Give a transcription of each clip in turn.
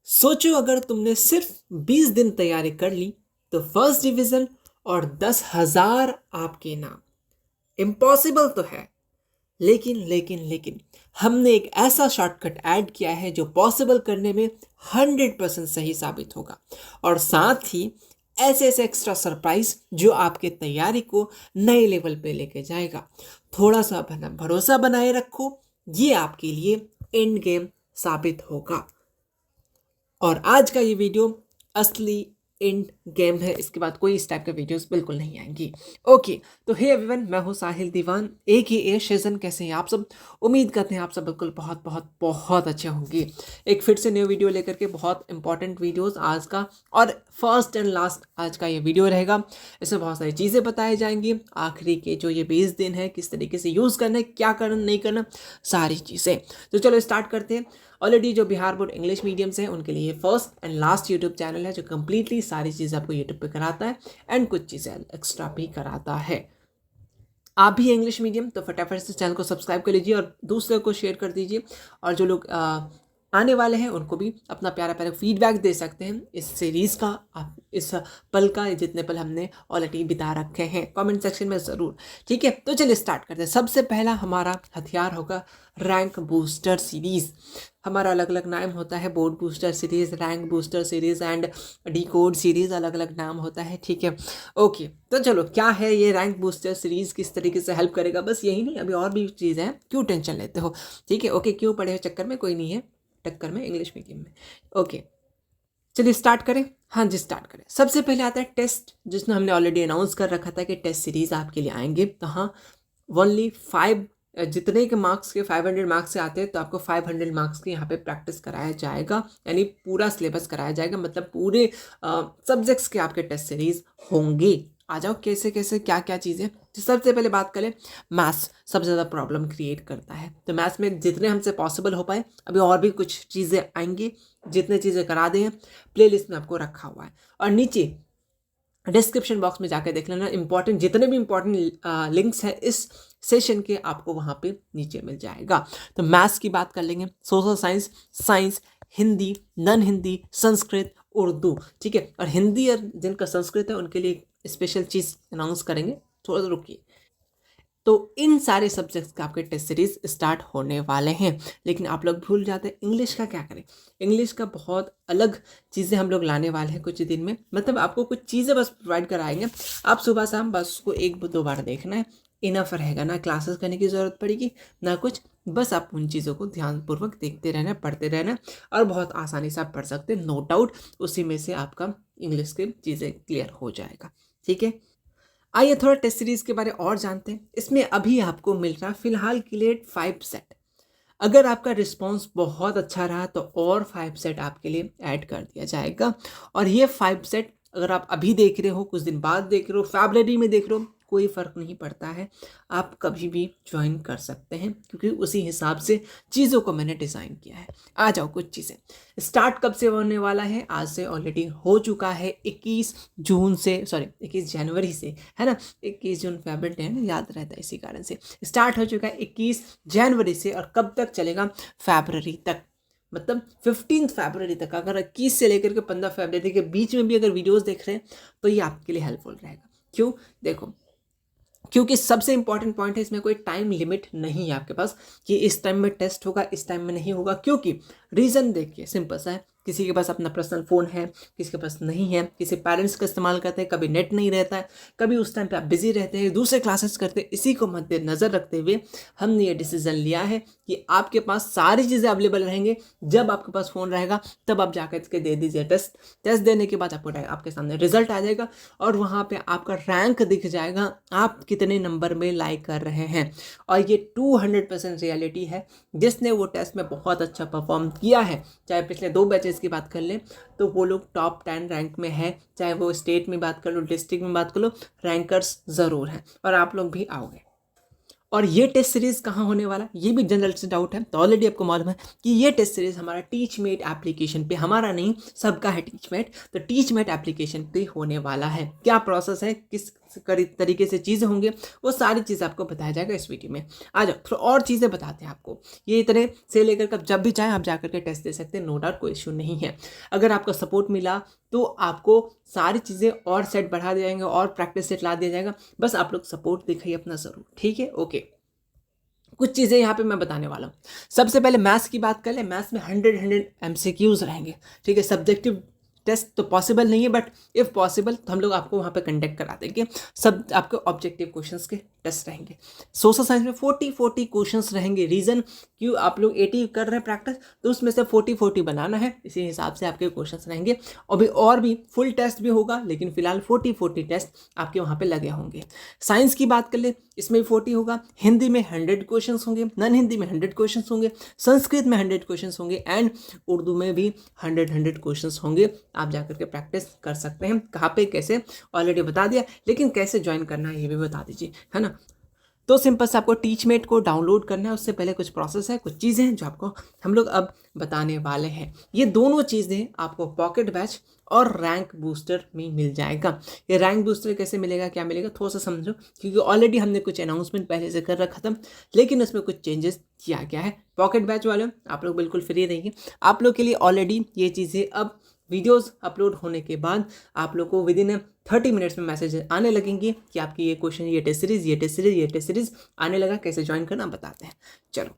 सोचो अगर तुमने सिर्फ 20 दिन तैयारी कर ली तो फर्स्ट डिवीजन और 10,000 आपके नाम। इम्पॉसिबल तो है, लेकिन हमने एक ऐसा शॉर्टकट ऐड किया है जो पॉसिबल करने में 100% सही साबित होगा, और साथ ही ऐसे ऐसे एक्स्ट्रा सरप्राइज जो आपके तैयारी को नए लेवल पे लेके जाएगा। थोड़ा सा अपना भरोसा बनाए रखो, ये आपके लिए एंड गेम साबित होगा। और आज का ये वीडियो असली एंड गेम है, इसके बाद कोई इस टाइप के वीडियोस बिल्कुल नहीं आएंगी। ओके, तो हे एवरीवन, मैं हूँ साहिल दीवान AKA शेजन। कैसे हैं आप सब? उम्मीद करते हैं आप सब बिल्कुल बहुत बहुत बहुत अच्छे होंगे। एक फिर से न्यू वीडियो लेकर के, बहुत इंपॉर्टेंट वीडियोस आज का, और फर्स्ट एंड लास्ट आज का ये वीडियो रहेगा। इसमें बहुत सारी चीज़ें बताई जाएंगी, आखिरी के जो ये 20 दिन है किस तरीके से यूज़ करना है, क्या करना नहीं करना, सारी चीज़ें। तो चलो स्टार्ट करते हैं। ऑलरेडी जो बिहार बोर्ड इंग्लिश मीडियम से है उनके लिए first and last YouTube channel है जो कम्प्लीटली सारी चीज़ें आपको यूट्यूब पे कराता है एंड कुछ चीज़ें एक्स्ट्रा भी कराता है। आप भी इंग्लिश मीडियम तो फटाफट से चैनल को सब्सक्राइब कर लीजिए और दूसरे को शेयर कर दीजिए। और जो लोग आने वाले हैं उनको भी अपना प्यारा प्यारा फीडबैक दे सकते हैं इस सीरीज़ का, आप इस पल का, जितने पल हमने ऑलरेडी बिता रखे हैं, कमेंट सेक्शन में ज़रूर। ठीक है, तो चलिए स्टार्ट करते हैं। सबसे पहला हमारा हथियार होगा रैंक बूस्टर सीरीज़। हमारा अलग अलग नाम होता है, board booster series, rank booster series and D code series, अलग अलग नाम होता है। ठीक है, ओके, तो चलो क्या है ये रैंक बूस्टर सीरीज़, किस तरीके से हेल्प करेगा? बस यही नहीं, अभी और भी चीज़ें हैं, क्यों टेंशन लेते हो? ठीक है, ओके, क्यों पढ़े हो चक्कर में, कोई नहीं है टक्कर में इंग्लिश मीडियम में। ओके, चलिए स्टार्ट करें। हाँ जी, स्टार्ट करें। सबसे पहले आता है टेस्ट, जिसमें हमने ऑलरेडी अनाउंस कर रखा था कि टेस्ट सीरीज़ आपके लिए आएंगे। तो हाँ, ओनली 5 जितने के मार्क्स के 500 मार्क्स से आते हैं तो आपको 500 मार्क्स की यहाँ पे प्रैक्टिस कराया जाएगा, यानी पूरा सिलेबस कराया जाएगा, मतलब पूरे सब्जेक्ट्स के आपके टेस्ट सीरीज़ होंगे। आ जाओ कैसे कैसे क्या क्या चीज़ें। तो सबसे पहले बात करें, मैथ्स सबसे ज़्यादा प्रॉब्लम क्रिएट करता है, तो मैथ्स में जितने हमसे पॉसिबल हो पाए, अभी और भी कुछ चीज़ें आएंगी, जितने चीज़ें करा दें प्लेलिस्ट में आपको रखा हुआ है। और नीचे डिस्क्रिप्शन बॉक्स में जाकर देख लेना, इंपॉर्टेंट जितने भी इंपॉर्टेंट लिंक्स हैं इस सेशन के, आपको वहाँ पे नीचे मिल जाएगा। तो मैथ्स की बात कर लेंगे, social science, science, Hindi, non Hindi, Sanskrit, Urdu. ठीक है, और हिंदी और जिनका संस्कृत है उनके लिए स्पेशल चीज़ अनाउंस करेंगे, थोड़ा सा रुकिए। तो इन सारे सब्जेक्ट्स का आपके टेस्ट सीरीज स्टार्ट होने वाले हैं। लेकिन आप लोग भूल जाते हैं इंग्लिश का क्या करें। इंग्लिश का बहुत अलग चीज़ें हम लोग लाने वाले हैं कुछ दिन में, मतलब आपको कुछ चीज़ें बस प्रोवाइड कराएंगे, आप सुबह शाम बस उसको 1-2 बार देखना है, इनफ रहेगा। ना क्लासेस करने की ज़रूरत पड़ेगी ना कुछ, बस आप उन चीज़ों को ध्यानपूर्वक देखते रहना, पढ़ते रहना, और बहुत आसानी से आप पढ़ सकते हैं, नो डाउट। उसी में से आपका इंग्लिश की चीज़ें क्लियर हो जाएगा। ठीक है, आइए थोड़ा टेस्ट सीरीज के बारे और जानते हैं। इसमें अभी आपको मिल रहा है फिलहाल के लिए 5 सेट। अगर आपका रिस्पांस बहुत अच्छा रहा तो और 5 सेट आपके लिए ऐड कर दिया जाएगा। और ये 5 सेट अगर आप अभी देख रहे हो, कुछ दिन बाद देख रहे हो, फैब्रुअरी में देख रहे हो, कोई फ़र्क नहीं पड़ता है, आप कभी भी ज्वाइन कर सकते हैं, क्योंकि उसी हिसाब से चीज़ों को मैंने डिज़ाइन किया है। आ जाओ कुछ चीज़ें। स्टार्ट कब से होने वाला है? आज से ऑलरेडी हो चुका है, 21 जून से, सॉरी 21 जनवरी से, है ना, 21 जून फेवरेट है ना, याद रहता है, इसी कारण से स्टार्ट हो चुका है 21 जनवरी से। और कब तक चलेगा? फरवरी तक, मतलब 15 फरवरी तक। अगर 21 से लेकर के 15 फरवरी के बीच में भी अगर वीडियोस देख रहे हैं तो ये आपके लिए हेल्पफुल रहेगा। क्यों? देखो, क्योंकि सबसे इंपॉर्टेंट पॉइंट है, इसमें कोई टाइम लिमिट नहीं है आपके पास कि इस टाइम में टेस्ट होगा, इस टाइम में नहीं होगा। क्योंकि रीज़न देखिए, सिंपल सा है, किसी के पास अपना पर्सनल फ़ोन है, किसी के पास नहीं है, किसी पेरेंट्स का इस्तेमाल करते हैं, कभी नेट नहीं रहता है, कभी उस टाइम पे आप बिजी रहते हैं, दूसरे क्लासेस करते हैं। इसी को मद्देनज़र रखते हुए हमने ये डिसीज़न लिया है कि आपके पास सारी चीज़ें अवेलेबल रहेंगे। जब आपके पास फ़ोन रहेगा तब आप जाकर के दे दीजिए टेस्ट। टेस्ट देने के बाद आपको आपके सामने रिजल्ट आ जाएगा और वहाँ पर आपका रैंक दिख जाएगा, आप कितने नंबर में लाइक कर रहे हैं। और ये 200% रियलिटी है। जिसने वो टेस्ट में बहुत अच्छा परफॉर्म किया है, चाहे पिछले 2 बैचेस की बात कर लें तो वो लोग टॉप 10 रैंक में है, चाहे वो स्टेट में बात कर लो, डिस्ट्रिक्ट में बात कर लो, रैंकर्स ज़रूर हैं, और आप लोग भी आओगे। और ये टेस्ट सीरीज़ कहाँ होने वाला, ये भी जनरल से डाउट है, तो ऑलरेडी आपको मालूम है कि ये टेस्ट सीरीज़ हमारा टीचमेट एप्लीकेशन पे, हमारा नहीं सबका है टीचमेट, तो टीचमेट एप्लीकेशन पे होने वाला है। क्या प्रोसेस है, किस तरीके से चीज़ें होंगे, वो सारी चीज़ें आपको बताया जाएगा इस वीडियो में। आ जाओ थोड़ा और चीज़ें बताते हैं आपको। ये इतने से लेकर कब जब भी चाहें आप जा करके टेस्ट दे सकते हैं, नो डाउट, कोई इशू नहीं है। अगर आपका सपोर्ट मिला तो आपको सारी चीज़ें और सेट बढ़ा दिया जाएंगे और प्रैक्टिस सेट ला दिया जाएगा। बस आप लोग सपोर्ट दिखाइए अपना ज़रूर, ठीक है। ओके, कुछ चीज़ें यहाँ पे मैं बताने वाला हूँ। सबसे पहले मैथ्स की बात कर ले। मैथ्स में 100 MCQs रहेंगे, ठीक है। सब्जेक्टिव टेस्ट तो पॉसिबल नहीं है, बट इफ़ पॉसिबल तो हम लोग आपको वहाँ पे कंडक्ट करा देंगे। सब आपके ऑब्जेक्टिव क्वेश्चंस के टेस्ट रहेंगे। सोशल साइंस में 40 क्वेश्चंस रहेंगे। रीज़न क्यों, आप लोग 80 कर रहे हैं प्रैक्टिस, तो उसमें से 40 बनाना है, इसी हिसाब से आपके क्वेश्चंस रहेंगे। और भी फुल टेस्ट भी होगा, लेकिन फिलहाल 40 टेस्ट आपके वहाँ पे लगे होंगे। साइंस की बात कर ले, इसमें 40 होगा। हिंदी में 100 क्वेश्चंस होंगे, नॉन हिंदी में 100 क्वेश्चंस होंगे, संस्कृत में 100 क्वेश्चंस होंगे, एंड उर्दू में भी 100 क्वेश्चंस होंगे। आप जाकर के प्रैक्टिस कर सकते हैं। कहाँ पे कैसे ऑलरेडी बता दिया, लेकिन कैसे ज्वाइन करना है ये भी बता दीजिए, है ना। तो सिंपल से आपको टीचमेट को डाउनलोड करना है। उससे पहले कुछ प्रोसेस है, कुछ चीज़ें हैं जो आपको हम लोग अब बताने वाले हैं। ये दोनों चीज़ें आपको पॉकेट बैच और रैंक बूस्टर में मिल जाएगा। ये रैंक बूस्टर कैसे मिलेगा, क्या मिलेगा, थोड़ा सा समझो, क्योंकि ऑलरेडी हमने कुछ अनाउंसमेंट पहले से कर रखा था, लेकिन उसमें कुछ चेंजेस किया गया है। पॉकेट बैच वाले आप लोग बिल्कुल फ्री रहेंगे। आप लोग के लिए ऑलरेडी ये चीज़ें अब वीडियोस अपलोड होने के बाद आप लोग को विदिन 30 मिनट्स में मैसेज आने लगेंगे कि आपकी ये क्वेश्चन, ये टेस्ट सीरीज आने लगा, कैसे ज्वाइन करना बताते हैं। चलो,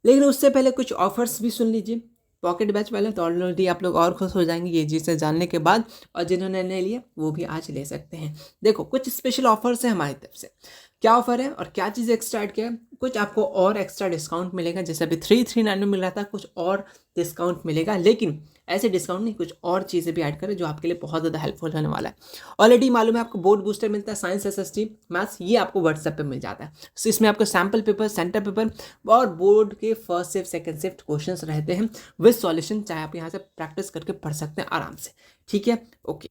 लेकिन उससे पहले कुछ ऑफर्स भी सुन लीजिए। पॉकेट बैच वाले तो ऑलरेडी आप लोग और खुश हो जाएंगे ये चीज़ें जानने के बाद, और जिन्होंने नहीं लिया वो भी आज ले सकते हैं। देखो, कुछ स्पेशल ऑफर्स हैं हमारी तरफ से। क्या ऑफर है और क्या चीज़ एक्स्ट्रा ऐड किया है, कुछ आपको और एक्स्ट्रा डिस्काउंट मिलेगा। जैसे अभी 339 में मिल रहा था, कुछ और डिस्काउंट मिलेगा, लेकिन ऐसे डिस्काउंट नहीं, कुछ और चीज़ें भी ऐड करें जो आपके लिए बहुत ज़्यादा हेल्पफुल होने वाला है। ऑलरेडी मालूम है आपको बोर्ड बूस्टर मिलता है, साइंस SST मैथ्स, ये आपको व्हाट्सएप पे मिल जाता है। तो इसमें आपको सैम्पल पेपर, सेंटर पेपर और बोर्ड के first shift second shift questions रहते हैं विद सॉल्यूशन। चाहे आप यहाँ से प्रैक्टिस करके पढ़ सकते हैं आराम से, ठीक है। ओके,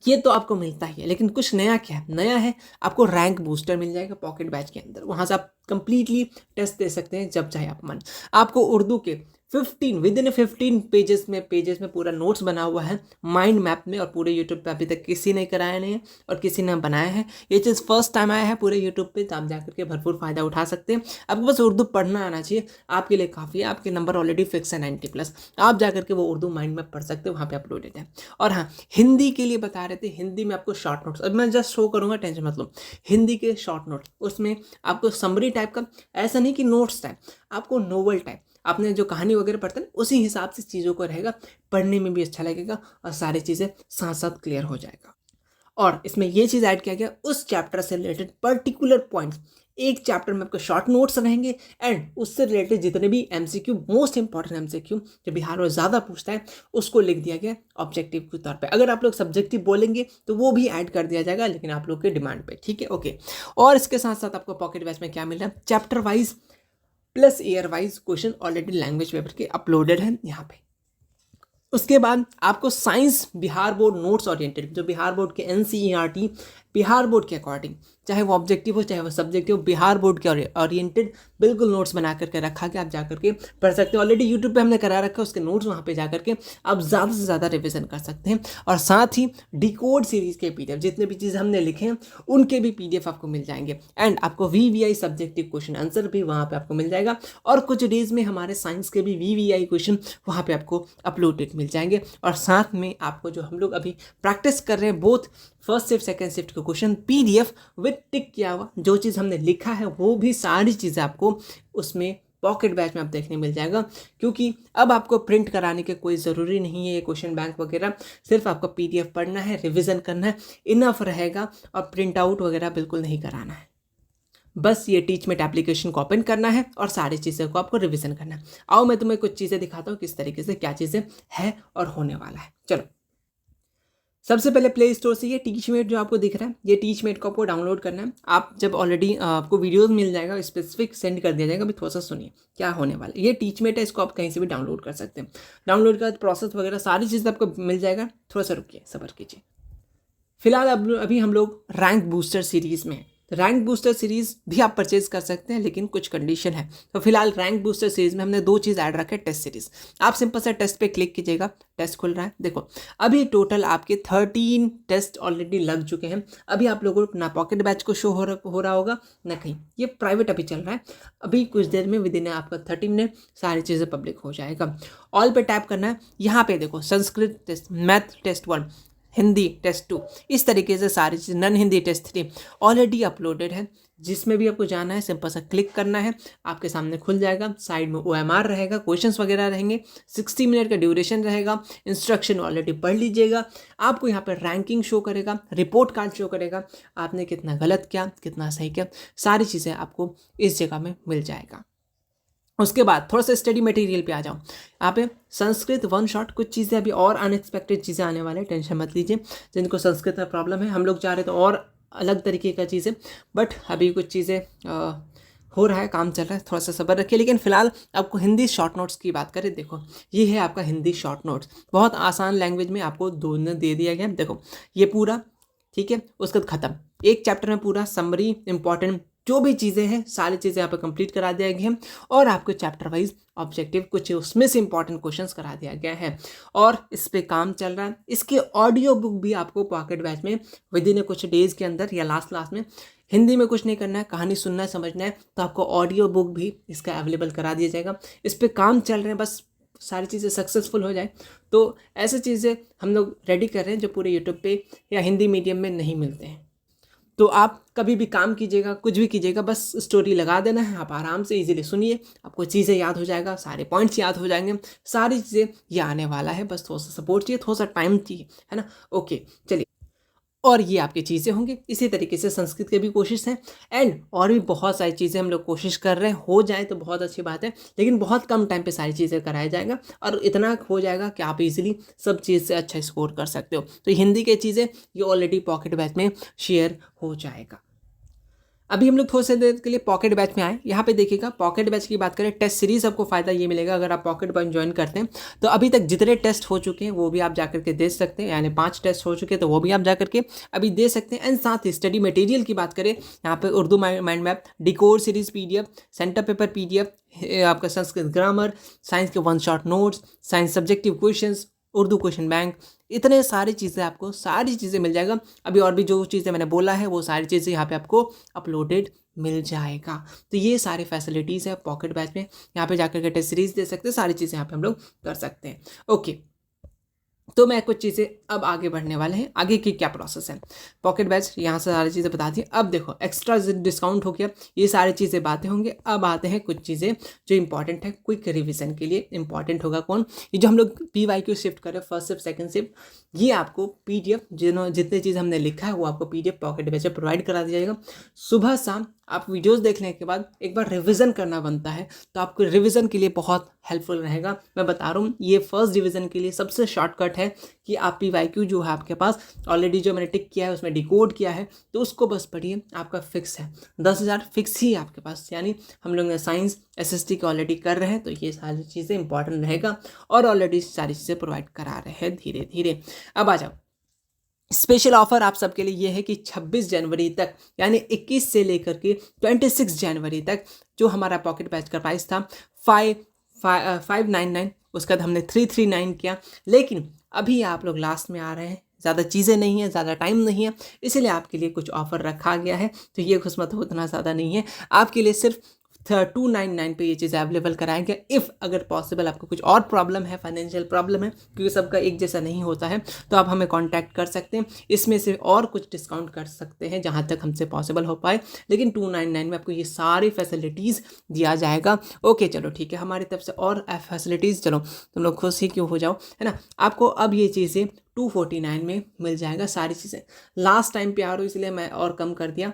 ये तो आपको मिलता ही है, लेकिन कुछ नया क्या है, नया है आपको रैंक बूस्टर मिल जाएगा पॉकेट बैच के अंदर। वहाँ से आप कंप्लीटली टेस्ट दे सकते हैं जब चाहे आप मन। आपको उर्दू के 15 पेजेस में पूरा नोट्स बना हुआ है माइंड मैप में, और पूरे यूट्यूब पे अभी तक किसी ने कराया नहीं है और किसी ने बनाया है। ये चीज़ फर्स्ट टाइम आया है पूरे यूट्यूब पे, तो आप जाकर के भरपूर फ़ायदा उठा सकते हैं। आपको बस उर्दू पढ़ना आना चाहिए, आपके लिए काफ़ी है। आपके नंबर ऑलरेडी फिक्स है 90+, आप जाकर के वो उर्दू माइंड मैप पढ़ सकते हो, वहाँ पर अपलोडेड है। और हाँ, हिंदी के लिए बता रहे थे, हिंदी में आपको शॉर्ट नोट्स, अब मैं जस्ट शो करूँगा, टेंशन मत लो। हिंदी के शॉर्ट नोट्स, उसमें आपको समरी टाइप का, ऐसा नहीं कि नोट्स टाइप, आपको नोवेल टाइप, आपने जो कहानी वगैरह पढ़ते हैं उसी हिसाब से चीज़ों को रहेगा, पढ़ने में भी अच्छा लगेगा और सारी चीज़ें साथ साथ क्लियर हो जाएगा। और इसमें ये चीज़ ऐड किया गया, उस चैप्टर से रिलेटेड पर्टिकुलर पॉइंट्स, एक चैप्टर में आपको शॉर्ट नोट्स रहेंगे, एंड उससे रिलेटेड जितने भी MCQ, मोस्ट इंपॉर्टेंट MCQ जो बिहार में ज़्यादा पूछता है, उसको लिख दिया गया ऑब्जेक्टिव के तौर पे। अगर आप लोग सब्जेक्टिव बोलेंगे तो वो भी ऐड कर दिया जाएगा, लेकिन आप लोग के डिमांड पे, ठीक है। ओके, और इसके साथ साथ आपको पॉकेट बैच में क्या मिल रहा है, chapter wise plus year wise question already language paper के अपलोडेड है यहाँ पे। उसके बाद आपको science Bihar board notes oriented, जो बिहार बोर्ड के NCERT बिहार बोर्ड के अकॉर्डिंग, चाहे वो ऑब्जेक्टिव हो चाहे वो सब्जेक्टिव हो, बिहार बोर्ड के ओरिएंटेड बिल्कुल नोट्स बना करके रखा के आप जाकर के पढ़ सकते हैं। ऑलरेडी यूट्यूब पे हमने करा रखा है, उसके नोट्स वहाँ पे जाकर के आप ज़्यादा से ज़्यादा रिविजन कर सकते हैं। और साथ ही डिकोड सीरीज़ के PDF, जितने भी चीज़ें हमने लिखे हैं उनके भी PDF आपको मिल जाएंगे, एंड आपको VVI सब्जेक्टिव क्वेश्चन आंसर भी वहाँ पर आपको मिल जाएगा। और कुछ डेज में हमारे साइंस के भी VVI क्वेश्चन वहाँ पर आपको अपलोडेड मिल जाएंगे। और साथ में आपको जो हम लोग अभी प्रैक्टिस कर रहे हैं, both first shift second shift के क्वेश्चन PDF विद टिक किया हुआ, जो चीज़ हमने लिखा है वो भी सारी चीज़ें आपको उसमें पॉकेट बैच में आप देखने मिल जाएगा। क्योंकि अब आपको प्रिंट कराने के कोई ज़रूरी नहीं है ये क्वेश्चन बैंक वगैरह, सिर्फ आपको PDF पढ़ना है, रिविज़न करना है, इनफ रहेगा। और प्रिंट आउट वगैरह बिल्कुल नहीं कराना है, बस ये टीचमेट एप्लीकेशन को ओपन करना है और सारी चीज़ों को आपको रिवीजन करना है। आओ मैं तुम्हें कुछ चीज़ें दिखाता हूँ किस तरीके से क्या चीज़ें है और होने वाला है। चलो, सबसे पहले प्ले स्टोर से ये टीचमेट जो आपको दिख रहा है, ये टीचमेट को आपको डाउनलोड करना है। आप जब ऑलरेडी आपको वीडियोस मिल जाएगा, स्पेसिफिक सेंड कर दिया जाएगा। अभी थोड़ा सा सुनिए क्या होने वाला है। ये टीचमेट है, इसको आप कहीं से भी डाउनलोड कर सकते हैं। डाउनलोड का प्रोसेस वगैरह सारी चीज़ आपको मिल जाएगा। थोड़ा सा रुकिए, सब्र कीजिए। फिलहाल अभी हम लोग रैंक बूस्टर सीरीज़ में हैं। रैंक बूस्टर सीरीज़ भी आप परचेज कर सकते हैं, लेकिन कुछ कंडीशन है। तो फिलहाल रैंक बूस्टर सीरीज़ में हमने 2 चीज़ ऐड रखे, टेस्ट सीरीज़। आप सिंपल सा टेस्ट पे क्लिक कीजिएगा, टेस्ट खुल रहा है। देखो अभी टोटल आपके 13 टेस्ट ऑलरेडी लग चुके हैं। अभी आप लोगों को ना पॉकेट बैच को शो हो रहा होगा ना कहीं, ये प्राइवेट अभी चल रहा है। अभी कुछ देर में विदिन आपका 30 मिनट सारी चीज़ें पब्लिक हो जाएगा। ऑल पे टैप करना है। यहाँ पे देखो Sanskrit test, math test 1, Hindi test 2, इस तरीके से सारी चीज़, नन हिंदी टेस्ट 3 ऑलरेडी अपलोडेड है। जिसमें भी आपको जाना है सिंपल सा क्लिक करना है, आपके सामने खुल जाएगा। साइड में OMR रहेगा, क्वेश्चंस वगैरह रहेंगे, 60 मिनट का ड्यूरेशन रहेगा। इंस्ट्रक्शन ऑलरेडी पढ़ लीजिएगा। आपको यहाँ पर रैंकिंग शो करेगा, रिपोर्ट कार्ड शो करेगा, आपने कितना गलत किया, कितना सही किया, सारी चीज़ें आपको इस जगह में मिल जाएगा। उसके बाद थोड़ा सा स्टडी मटेरियल पे आ जाओ। यहाँ पे संस्कृत 1 शॉट, कुछ चीज़ें अभी और अनएक्सपेक्टेड चीज़ें आने वाले हैं, टेंशन मत लीजिए। जिनको संस्कृत में प्रॉब्लम है, हम लोग चाह रहे तो और अलग तरीके का चीज़ें, बट अभी कुछ चीज़ें हो रहा है, काम चल रहा है, थोड़ा सा सब्र रखिए। लेकिन फिलहाल आपको हिंदी शॉर्ट नोट्स की बात करें, देखो ये है आपका हिंदी शॉर्ट नोट्स, बहुत आसान लैंग्वेज में आपको दोनों दे दिया गया। देखो ये पूरा ठीक है, उसके बाद ख़त्म, एक चैप्टर में पूरा समरी इंपॉर्टेंट जो भी चीज़ें हैं सारी चीज़ें यहाँ पर कंप्लीट करा दिया गया है। और आपको चैप्टर वाइज ऑब्जेक्टिव कुछ उसमें से इंपॉर्टेंट क्वेश्चंस करा दिया गया है, और इस पे काम चल रहा है। इसके ऑडियो बुक भी आपको पॉकेट बैच में विद इन कुछ डेज के अंदर या लास्ट क्लास में, हिंदी में कुछ नहीं करना है, कहानी सुनना है, समझना है, तो आपको ऑडियो बुक भी इसका अवेलेबल करा दिया जाएगा। इस पर काम चल रहे हैं, बस सारी चीज़ें सक्सेसफुल हो जाए। तो ऐसी चीज़ें हम लोग रेडी कर रहे हैं जो पूरे यूट्यूब पे या हिंदी मीडियम में नहीं मिलते हैं। तो आप कभी भी काम कीजिएगा, कुछ भी कीजिएगा, बस स्टोरी लगा देना है, आप आराम से इजीली सुनिए, आपको चीज़ें याद हो जाएगा, सारे पॉइंट्स याद हो जाएंगे, सारी चीज़ें ये आने वाला है। बस थोड़ा सा सपोर्ट चाहिए, थोड़ा सा टाइम चाहिए, है ना। ओके चलिए, और ये आपकी चीज़ें होंगी। इसी तरीके से संस्कृत की भी कोशिश है, एंड और भी बहुत सारी चीज़ें हम लोग कोशिश कर रहे हैं। हो जाए तो बहुत अच्छी बात है, लेकिन बहुत कम टाइम पे सारी चीज़ें कराया जाएगा, और इतना हो जाएगा कि आप इजीली सब चीज़ से अच्छा स्कोर कर सकते हो। तो हिंदी की चीज़ें ये ऑलरेडी पॉकेट बैच में शेयर हो जाएगा। अभी हम लोग थोड़ी सी देर के लिए पॉकेट बैच में आए। यहाँ पे देखिएगा, पॉकेट बैच की बात करें, टेस्ट सीरीज आपको फ़ायदा ये मिलेगा अगर आप पॉकेट बैच ज्वाइन करते हैं। तो अभी तक जितने टेस्ट हो चुके हैं वो भी आप जाकर के दे सकते हैं, यानी 5 टेस्ट हो चुके हैं तो वो भी आप जाकर के अभी दे सकते हैं। एंड साथ ही स्टडी मटेरियल की बात करें, यहाँ पे Urdu mind map, decode series PDF, centre paper PDF, आपका संस्कृत ग्रामर, साइंस के 1 shot notes, science subjective questions, Urdu question bank, इतने सारी चीज़ें आपको सारी चीज़ें मिल जाएगा। अभी और भी जो चीज़ें मैंने बोला है वो सारी चीज़ें यहाँ पे आपको अपलोडेड मिल जाएगा। तो ये सारी फैसिलिटीज़ है पॉकेट बैच में, यहाँ पे जाकर के टेस्ट सीरीज दे सकते हैं, सारी चीज़ें यहाँ पे हम लोग कर सकते हैं। ओके, तो मैं कुछ चीज़ें अब आगे बढ़ने वाले हैं, आगे की क्या प्रोसेस है। पॉकेट बैच यहाँ से सारी चीज़ें बता दी। अब देखो एक्स्ट्रा डिस्काउंट हो गया, ये सारी चीज़ें बातें होंगी। अब आते हैं कुछ चीज़ें जो इंपॉर्टेंट है क्विक रिवीजन के लिए। इंपॉर्टेंट होगा कौन, ये जो हम लोग PYQ शिफ्ट करें, फर्स्ट शिफ्ट सेकंड शिफ्ट, ये आपको PDF जितने चीज़ हमने लिखा है वो आपको PDF पॉकेट बैच में प्रोवाइड करा दिया जाएगा। सुबह शाम आप वीडियोस देखने के बाद एक बार रिवीजन करना बनता है, तो आपको रिवीजन के लिए बहुत हेल्पफुल रहेगा। मैं बता रहा हूँ, ये फर्स्ट डिवीजन के लिए सबसे शॉर्टकट है कि आप PYQ जो है आपके पास ऑलरेडी जो मैंने टिक किया है उसमें डिकोड किया है, तो उसको बस पढ़िए, आपका फिक्स है 10,000 फिक्स ही आपके पास। यानी हम लोग ने साइंस SST की ऑलरेडी कर रहे हैं, तो ये सारी चीज़ें इंपॉर्टेंट रहेगा, और ऑलरेडी सारी चीज़ें प्रोवाइड करा रहे हैं धीरे धीरे। अब आ जाओ, स्पेशल ऑफर आप सबके लिए ये है कि 26 जनवरी तक, यानी 21 से लेकर के 26 जनवरी तक, जो हमारा पॉकेट बैच का प्राइस था 599, उसके बाद हमने 339 किया। लेकिन अभी आप लोग लास्ट में आ रहे हैं, ज़्यादा चीज़ें नहीं है, ज़्यादा टाइम नहीं है, इसीलिए आपके लिए कुछ ऑफर रखा गया है। तो ये खुशमत उतना ज़्यादा नहीं है, आपके लिए सिर्फ 299 पे ये चीज़ अवेलेबल कराएंगे। इफ़ अगर पॉसिबल आपको कुछ और प्रॉब्लम है, फाइनेंशियल प्रॉब्लम है, क्योंकि सबका एक जैसा नहीं होता है, तो आप हमें कांटेक्ट कर सकते हैं, इसमें से और कुछ डिस्काउंट कर सकते हैं जहां तक हमसे पॉसिबल हो पाए। लेकिन 299 में आपको ये सारी फैसिलिटीज़ दिया जाएगा। ओके चलो ठीक है, हमारी तरफ से और फैसिलिटीज़, चलो तुम लोग खुश ही क्यों हो जाओ, है ना। आपको अब ये चीज़ें 249 में मिल जाएगा सारी चीज़ें। लास्ट टाइम पे आ रहा हूँ इसलिए मैं और कम कर दिया,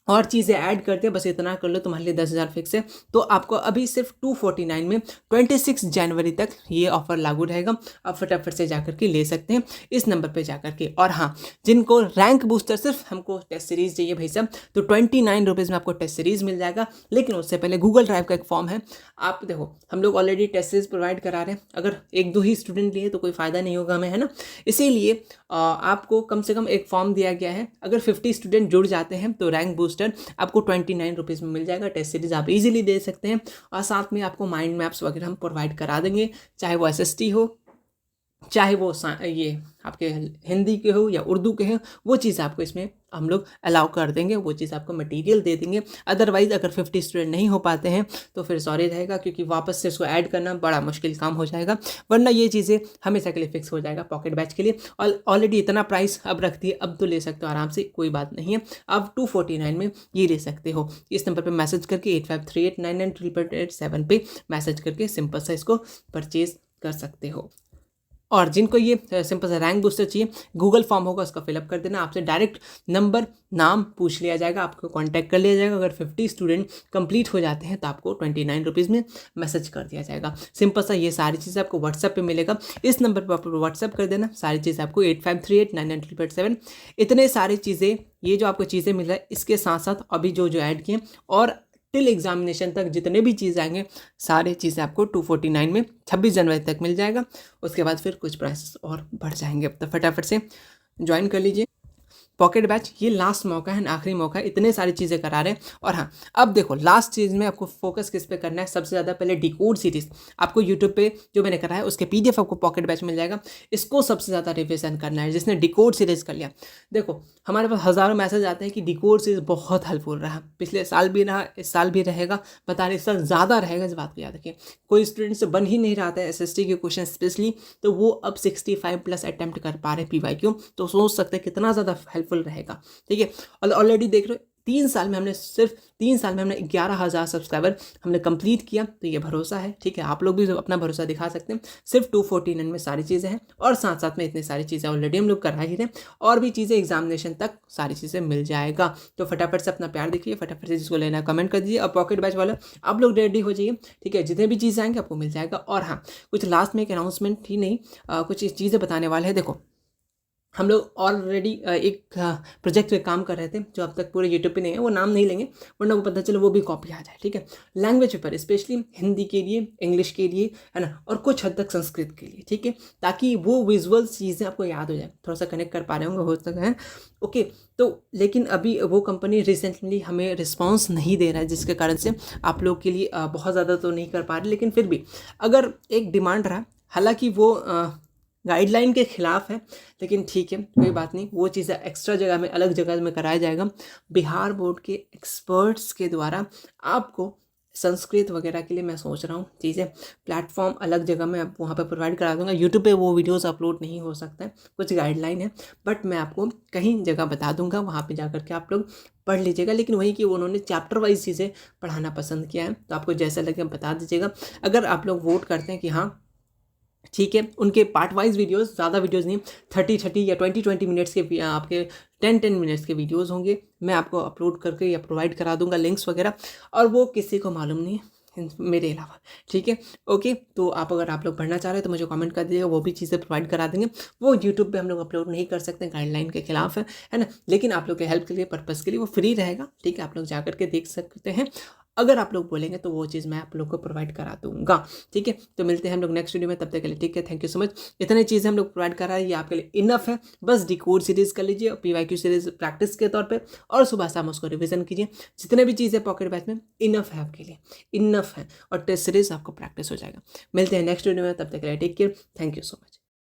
और चीज़ें ऐड करते हैं, बस इतना कर लो तुम्हारे लिए 10,000 फिक्स है। तो आपको अभी सिर्फ 249 में 26 जनवरी तक ये ऑफर लागू रहेगा। आप फटाफट से जाकर के ले सकते हैं इस नंबर पे जाकर के। और हाँ, जिनको रैंक बूस्टर सिर्फ हमको टेस्ट सीरीज चाहिए भाई साहब, तो 29 रुपीज़ में आपको टेस्ट सीरीज मिल जाएगा। लेकिन उससे पहले गूगल ड्राइव का एक फॉर्म है, आप देखो हम लोग ऑलरेडी टेस्ट सीरीज प्रोवाइड करा रहे हैं, अगर एक दो ही स्टूडेंट लिए तो कोई फ़ायदा नहीं होगा हमें, है ना। इसीलिए आपको कम से कम एक फॉर्म दिया गया है, अगर 50 स्टूडेंट जुड़ जाते हैं तो रैंक बूस्टर आपको 29 रुपीज़ में मिल जाएगा। टेस्ट सीरीज आप इजीली दे सकते हैं, और साथ में आपको माइंड मैप्स वगैरह हम प्रोवाइड करा देंगे, चाहे वो SST हो, चाहे वो ये आपके हिंदी के हो या उर्दू के हो, वो चीज़ आपको इसमें हम लोग अलाउ कर देंगे, वो चीज़ आपको मटेरियल दे देंगे। अदरवाइज़ अगर 50 स्टूडेंट नहीं हो पाते हैं तो फिर सॉरी रहेगा, क्योंकि वापस से इसको ऐड करना बड़ा मुश्किल काम हो जाएगा, वरना ये चीज़ें हमेशा के लिए फिक्स हो जाएगा पॉकेट बैच के लिए। और ऑलरेडी इतना प्राइस अब रख दिए, अब तो ले सकते हो आराम से, कोई बात नहीं है। अब 249 में ये ले सकते हो। इस नंबर पर मैसेज करके 8538998887 पे मैसेज करके सिंपल सा इसको परचेज कर सकते हो। और जिनको ये सिंपल सा रैंक बूस्टर चाहिए, गूगल फॉर्म होगा उसका फिलअप कर देना, आपसे डायरेक्ट नंबर नाम पूछ लिया जाएगा, आपको कांटेक्ट कर लिया जाएगा। अगर 50 स्टूडेंट कंप्लीट हो जाते हैं तो आपको 29 रुपीज़ में मैसेज कर दिया जाएगा। सिंपल सा ये सारी चीज़ें आपको व्हाट्सएप पे मिलेगा, इस नंबर पर आप व्हाट्सएप कर देना सारी चीज़ें आपको 8538998887। इतने सारी चीज़ें, ये जो आपको चीज़ें मिल रहा है, इसके साथ साथ अभी जो ऐड किए और टिल एग्जामिनेशन तक जितने भी चीज़ आएंगे, सारे चीज़ें आपको 249 में 26 जनवरी तक मिल जाएगा। उसके बाद फिर कुछ प्राइसेस और बढ़ जाएंगे। तो फटाफट से ज्वाइन कर लीजिए पॉकेट बैच, ये लास्ट मौका है, आखिरी मौका है, इतने सारी चीज़ें करा रहे हैं। और हाँ, अब देखो लास्ट चीज़ में आपको फोकस किस पे करना है, सबसे ज़्यादा पहले डिकोड सीरीज आपको यूट्यूब पे जो मैंने करा है उसके PDF आपको पॉकेट बैच मिल जाएगा, इसको सबसे ज़्यादा रिविजन करना है। जिसने डिकोड सीरीज कर लिया, देखो हमारे पास हज़ारों मैसेज आते हैं कि डिकोड सीरीज बहुत हेल्पफुल रहा, पिछले साल भी रहा, इस साल भी रहेगा, बता रहे इस साल ज़्यादा रहेगा। इस बात को याद रखिए, कोई स्टूडेंट से बन ही नहीं रहा था SST के क्वेश्चन स्पेशली, तो वो अब 65+ अटैम्प्ट कर पा रहे PYQ, तो सोच सकते हैं कितना ज़्यादा हेल्पफुल रहेगा। ठीक है, और ऑलरेडी देख रहे हो 3 साल में हमने 11,000 सब्सक्राइबर हमने कंप्लीट किया, तो ये भरोसा है। ठीक है, आप लोग भी अपना भरोसा दिखा सकते हैं। सिर्फ 249 में सारी चीज़ें हैं, और साथ साथ में इतनी सारी चीज़ें ऑलरेडी हम लोग करा ही रहे हैं, और भी चीज़ें एग्जामिनेशन तक सारी चीज़ें मिल जाएगा। तो फटाफट से अपना प्यार दिखिए, फटाफट से जिसको लेना है कमेंट कर दीजिए, और पॉकेट बैच वाला आप लोग रेडी हो जाइए। ठीक है, जितने भी चीज़ें आएंगे आपको मिल जाएगा। और हाँ, कुछ लास्ट में एक अनाउंसमेंट ही नहीं, कुछ चीज़ें बताने वाले हैं। देखो हम लोग ऑलरेडी एक प्रोजेक्ट पे काम कर रहे थे, जो अब तक पूरे यूट्यूब पे नहीं है, वो नाम नहीं लेंगे वरना वो पता चले वो भी कॉपी आ जाए। ठीक है, लैंग्वेज पेपर स्पेशली हिंदी के लिए, इंग्लिश के लिए, है ना, और कुछ हद तक संस्कृत के लिए। ठीक है, ताकि वो विजुअल चीज़ें आपको याद हो जाए, थोड़ा सा कनेक्ट कर पा रहे होंगे हो सकता है। ओके, तो लेकिन अभी वो कंपनी रिसेंटली हमें रिस्पॉन्स नहीं दे रहा है, जिसके कारण से आप लोग के लिए बहुत ज़्यादा तो नहीं कर पा रहे, लेकिन फिर भी अगर एक डिमांड रहा, हालांकि वो गाइडलाइन के खिलाफ है, लेकिन ठीक है कोई बात नहीं, वो चीज़ें एक्स्ट्रा जगह में, अलग जगह में कराया जाएगा बिहार बोर्ड के एक्सपर्ट्स के द्वारा। आपको संस्कृत वगैरह के लिए मैं सोच रहा हूँ चीज़ें, प्लेटफॉर्म अलग जगह में आप वहाँ पर प्रोवाइड करा दूंगा। यूट्यूब पे वो वीडियोस अपलोड नहीं हो सकता है, कुछ गाइडलाइन है, बट मैं आपको कहीं जगह बता दूंगा, वहाँ पे जाकर के आप लोग पढ़ लीजिएगा। लेकिन वही कि उन्होंने चैप्टर वाइज चीज़ें पढ़ाना पसंद किया है, तो आपको जैसा लगे बता दीजिएगा। अगर आप लोग वोट करते हैं कि हाँ ठीक है, उनके पार्ट वाइज वीडियोस, ज़्यादा वीडियोस नहीं, 30 या 20 मिनट्स के आपके 10 मिनट्स के वीडियोस होंगे, मैं आपको अपलोड करके या प्रोवाइड करा दूंगा लिंक्स वगैरह, और वो किसी को मालूम नहीं मेरे अलावा। ठीक है, ओके, तो अगर आप लोग पढ़ना चाह रहे हैं तो मुझे कमेंट कर दीजिएगा, वो भी चीज़ें प्रोवाइड करा देंगे। वो यूट्यूब पे हम लोग अपलोड नहीं कर सकते, गाइडलाइन के खिलाफ है ना, लेकिन आप लोग के हेल्प के लिए, पर्पज़ के लिए वो फ्री रहेगा। ठीक है, आप लोग जा करके देख सकते हैं, अगर आप लोग बोलेंगे तो वो चीज़ मैं आप लोग को प्रोवाइड करा दूंगा। ठीक है, तो मिलते हैं हम लोग नेक्स्ट वीडियो में, तब तक के लिए ठीक है, थैंक यू सो मच। इतनी चीज़ें हम लोग प्रोवाइड करा रहे हैं, ये आपके लिए इनफ है। बस डिकोड सीरीज कर लीजिए, PYQ सीरीज प्रैक्टिस के तौर पे, और सुबह शाम उसको रिवीजन कीजिए। जितने भी चीज़ें पॉकेट बैच में इनफ है आपके लिए, इनफ है, और टेस्ट सीरीज आपको प्रैक्टिस हो जाएगा। मिलते हैं नेक्स्ट वीडियो में, तब तक के लिए take care, thank you so much.